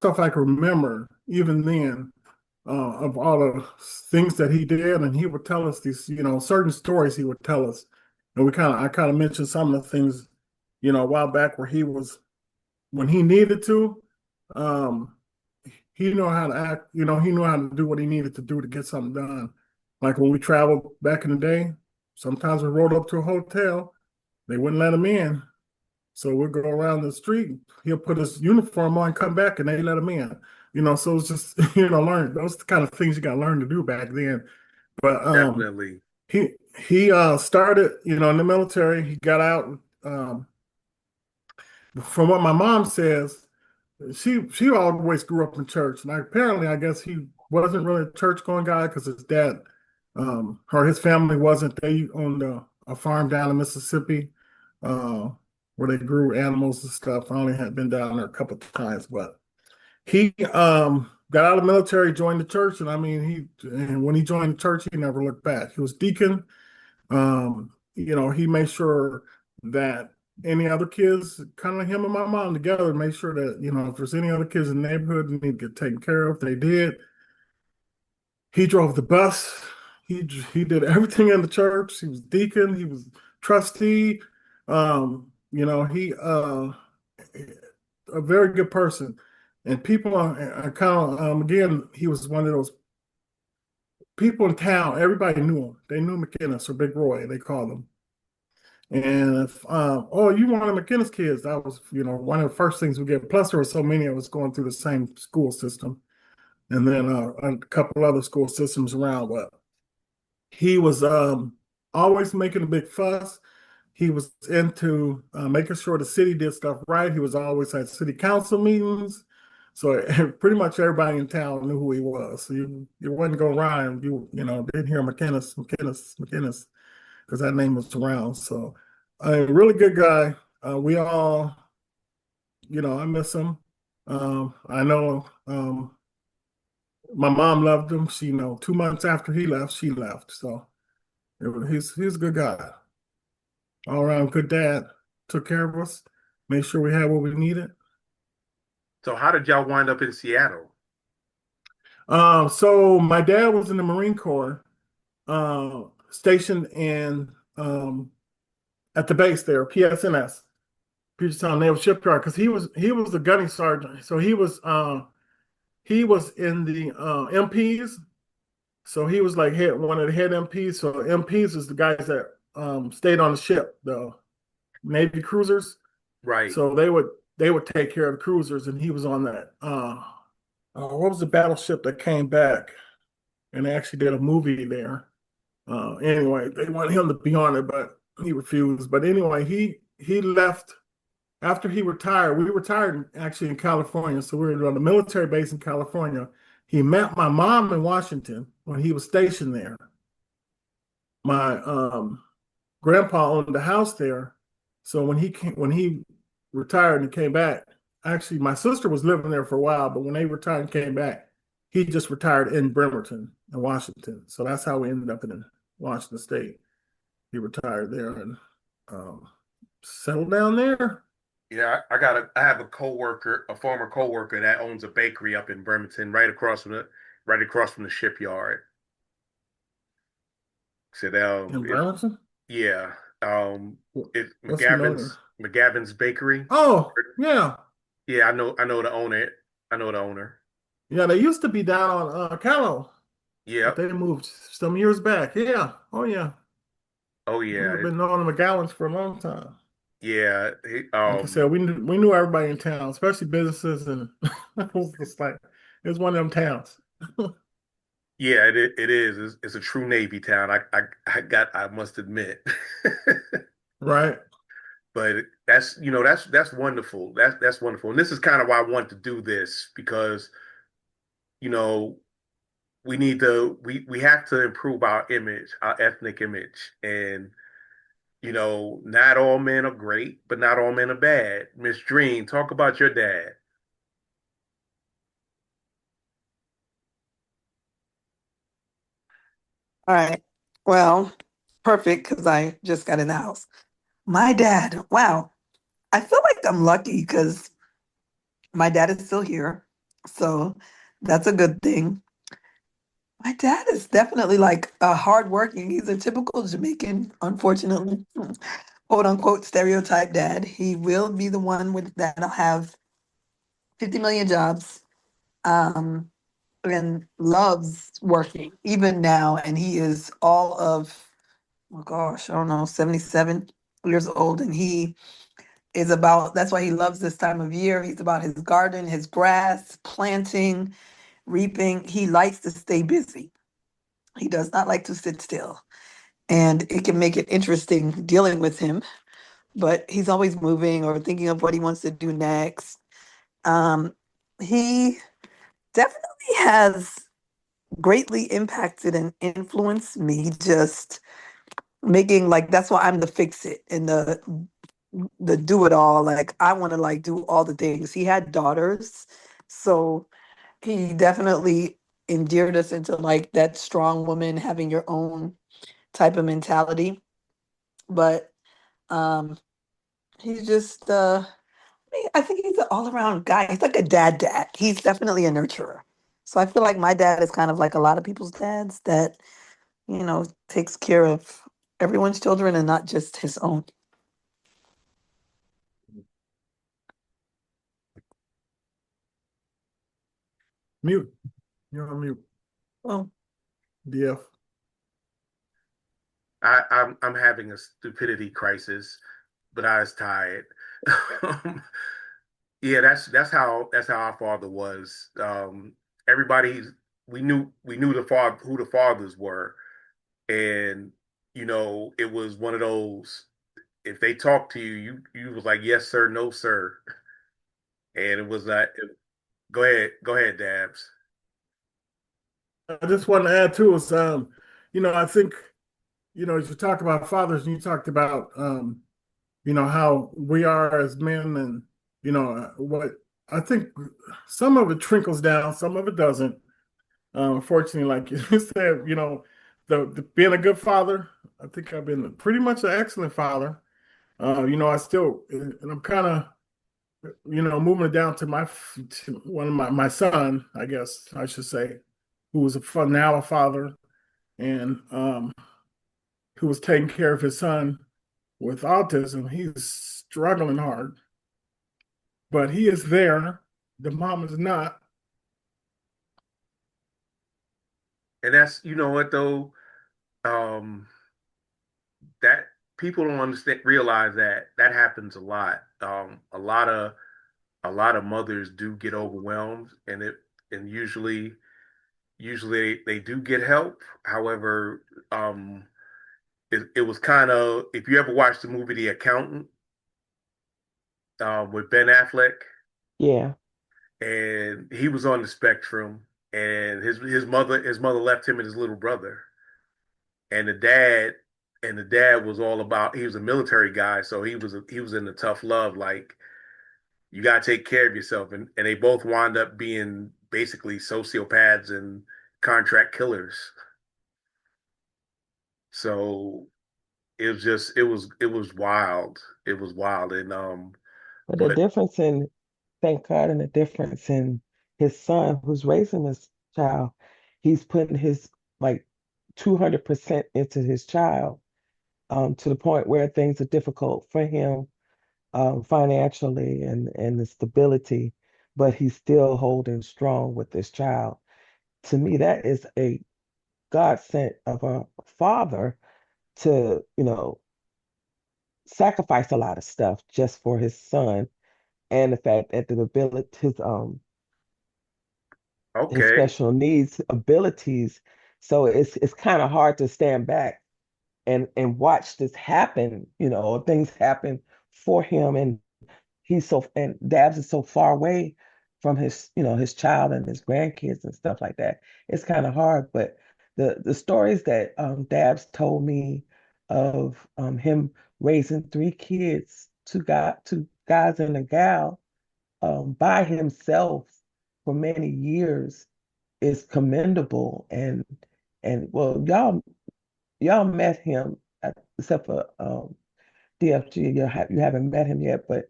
stuff I can remember even then of all the things that he did, and he would tell us these, certain stories he would tell us, and I kind of mentioned some of the things, a while back where he was when he needed to, um, he knew how to act, he knew how to do what he needed to do to get something done. Like when we traveled back in the day, sometimes we rode up to a hotel, they wouldn't let him in. So we'd go around the street, he'll put his uniform on, come back, and they let him in. So it's just, learn those the kind of things you got to learn to do back then. But Definitely. he started, in the military. He got out. From what my mom says, she always grew up in church, and apparently, I guess he wasn't really a church going guy because his dad, or his family wasn't. They owned a farm down in Mississippi, uh, where they grew animals and stuff. I only had been down there a couple of times, but he got out of the military, joined the church, and I mean, and when he joined the church, he never looked back. He was deacon. He made sure that any other kids, kind of like him and my mom together, made sure that, if there's any other kids in the neighborhood that need to get taken care of, they did. He drove the bus. He did everything in the church. He was deacon. He was trustee. He a very good person. And people are kind of again, he was one of those people in town. Everybody knew him. They knew McInnes or Big Roy, they called him. And if, oh, you one of McInnes kids, that was, one of the first things we get. Plus, there were so many of us going through the same school system, and then a couple other school systems around. But he was always making a big fuss. He was into making sure the city did stuff right. He was always at city council meetings. So pretty much everybody in town knew who he was. So you wouldn't go around, didn't hear McInnes, because that name was around. So a really good guy. We all, I miss him. I know my mom loved him. She, 2 months after he left, she left. So he's a good guy. All around good dad. Took care of us, made sure we had what we needed. So how did y'all wind up in Seattle? So my dad was in the Marine Corps, stationed in at the base there, PSNS, Puget Sound Naval Shipyard, because he was the gunny sergeant. So he was in the MPs. So he was like one of the head MPs. So MPs is the guys that stayed on the ship, the Navy cruisers. Right. So they would take care of the cruisers, and he was on that. What was the battleship that came back? And they actually did a movie there. Anyway, they wanted him to be on it, but he refused. But anyway, he left after he retired. We retired actually in California, so we were on the military base in California. He met my mom in Washington when he was stationed there. My grandpa owned the house there, so when he retired and came back, actually my sister was living there for a while, but when they retired and came back, he just retired in Bremerton in Washington. So that's how we ended up in Washington State. He retired there and settled down there. Yeah, I have a coworker, a former coworker that owns a bakery up in Bremerton, right across from the shipyard. So In Bremerton? yeah, it What's the name? McGavin's Bakery. Oh, yeah. Yeah, I know the owner. I know the owner. Yeah, they used to be down on Callow, but Yep. they moved some years back. Yeah. Oh, yeah. Oh yeah. We've been knowing the McGowans for a long time. Yeah. Like I said, we knew everybody in town, especially businesses, and it was just like it was one of them towns. Yeah, it is. It's a true Navy town. I must admit. Right. But that's wonderful. That's wonderful. And this is kind of why I want to do this because, you know, we have to improve our image, our ethnic image. And, not all men are great, but not all men are bad. Miss Dream, talk about your dad. All right. Well, perfect because I just got in the house. My dad, wow. I feel like I'm lucky because my dad is still here. So that's a good thing. My dad is definitely like a hardworking. He's a typical Jamaican, unfortunately, quote unquote stereotype dad. He will be the one with that'll have 50 million jobs. Um, and loves working even now. And he is all of, oh gosh, I don't know, 77 years old. And he is about, that's why he loves this time of year. He's about his garden, his grass, planting, reaping. He likes to stay busy. He does not like to sit still. And it can make it interesting dealing with him, but he's always moving or thinking of what he wants to do next. Um, he definitely has greatly impacted and influenced me, just making like that's why I'm the fix it and the do it all. Like I want to like do all the things. He had daughters, so he definitely endeared us into like that strong woman having your own type of mentality. But um he's just I think he's an all-around guy. He's like a dad. He's definitely a nurturer. So I feel like my dad is kind of like a lot of people's dads that takes care of everyone's children and not just his own. Mute. You're on mute. Well, DF. I'm having a stupidity crisis, but I was tired. Yeah, that's how our father was. Everybody we knew the father who the fathers were, and it was one of those. If they talked to you, you was like yes sir, no sir, and it was not. Go ahead, Dabs. I just want to add too is, I think, as you talk about fathers and you talked about, how we are as men and, what I think some of it trickles down, some of it doesn't. Unfortunately, like you said, the being a good father, I think I've been pretty much an excellent father. I still, and I'm kind of, moving it down to to one of my son, I guess I should say, who was now a father and who was taking care of his son with autism. He's struggling hard, but he is there. The mom is not. And that's what though, um, that people don't understand realize that that happens a lot. A lot of mothers do get overwhelmed, and usually they do get help. However, it was kind of, if you ever watched the movie The Accountant, with Ben Affleck, Yeah. and he was on the spectrum, and his mother left him and his little brother, and the dad was all about, he was a military guy, so he was in the tough love, like, you got to take care of yourself, and they both wound up being basically sociopaths and contract killers. So it was wild. It was wild. And But the but difference in, thank God, and the difference in his son who's raising this child, he's putting his like 200% into his child, to the point where things are difficult for him, financially and the stability, but he's still holding strong with this child. To me, that is a God sent of a father to, sacrifice a lot of stuff just for his son, and the fact that the ability his okay. special needs abilities. So it's kind of hard to stand back and watch this happen, things happen for him, and Dabs is so far away from his child and his grandkids and stuff like that. It's kind of hard, but the stories that Dabs told me of him raising three kids, two guys and a gal, by himself for many years is commendable. And well, y'all met him, except for DFG. You haven't met him yet, but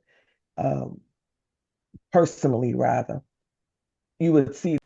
um, personally rather. you would see